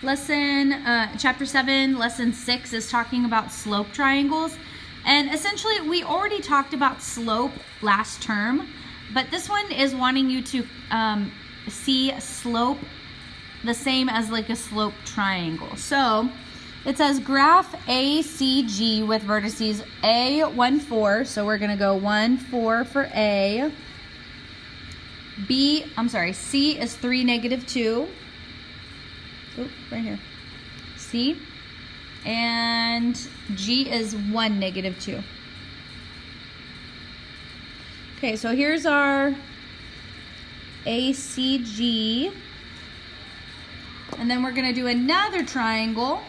Chapter 7, lesson 6 is talking about slope triangles. And essentially, we already talked about slope last term, but this one is wanting you to see slope the same as like a slope triangle. So it says graph ACG with vertices A, 1, 4. So we're going to go 1, 4 for A. C is 3, negative 2. Oh, right here. C. And G is 1, negative 2. Okay, so here's our ACG. And then we're going to do another triangle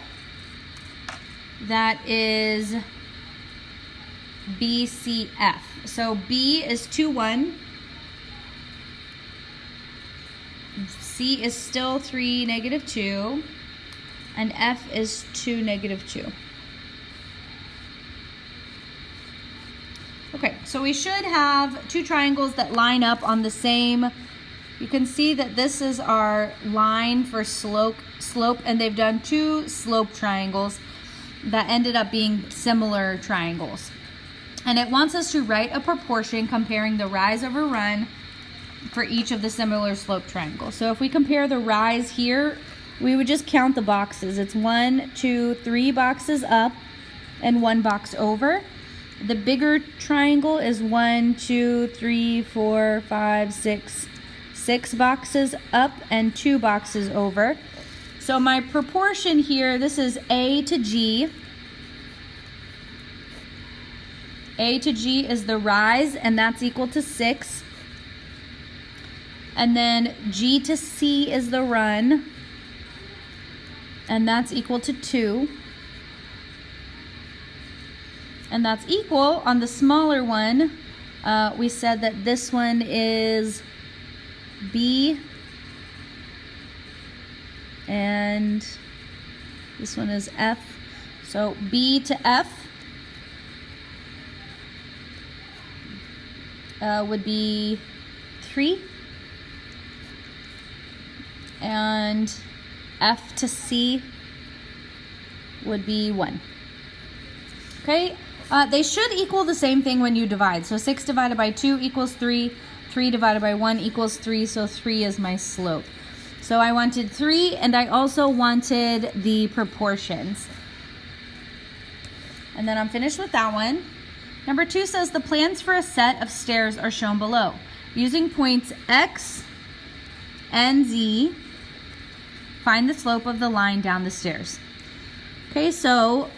that is BCF. So B is 2, 1. C is still 3, negative 2. And F is 2, negative 2. Okay, so we should have two triangles that line up on the same. You can see that this is our line for slope, and they've done two slope triangles that ended up being similar triangles. And it wants us to write a proportion comparing the rise over run for each of the similar slope triangles. So if we compare the rise here, we would just count the boxes. It's 1, 2, 3 boxes up and 1 box over. The bigger triangle is 1, 2, 3, 4, 5, 6 boxes up and 2 boxes over. So my proportion here, this is A to G. A to G is the rise, and that's equal to 6. And then G to C is the run, and that's equal to 2. And that's equal, on the smaller one, we said that this one is B, and this one is F. So B to F would be 3, and F to C would be 1. Okay, they should equal the same thing when you divide. So 6 divided by 2 equals 3. 3 divided by 1 equals 3, so 3 is my slope. So I wanted 3, and I also wanted the proportions. And then I'm finished with that one. Number 2 says the plans for a set of stairs are shown below. Using points X and Z, find the slope of the line down the stairs. Okay, so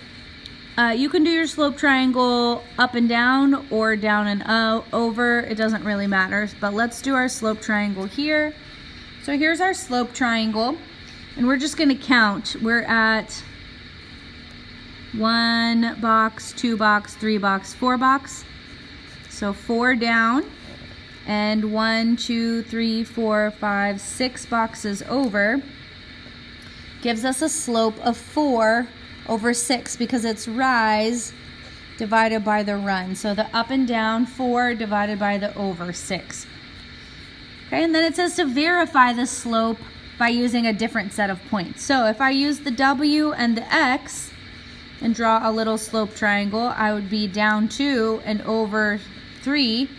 you can do your slope triangle up and down or down and over. It doesn't really matter, but let's do our slope triangle here. So here's our slope triangle, and we're just going to count. We're at 1 box, 2 box, 3 box, 4 box. So 4 down, and 1, 2, 3, 4, 5, 6 boxes over gives us a slope of 4 over 6 because it's rise divided by the run. So the up and down, 4 divided by the over, 6. Okay, and then it says to verify the slope by using a different set of points. So if I use the W and the X and draw a little slope triangle, I would be down 2 and over 3,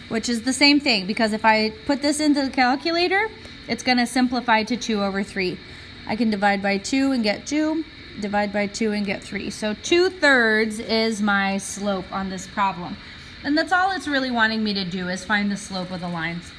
which is the same thing, because if I put this into the calculator, it's going to simplify to 2 over 3. I can divide by 2 and get 2, divide by 2 and get 3. So 2/3 is my slope on this problem. And that's all it's really wanting me to do, is find the slope of the lines.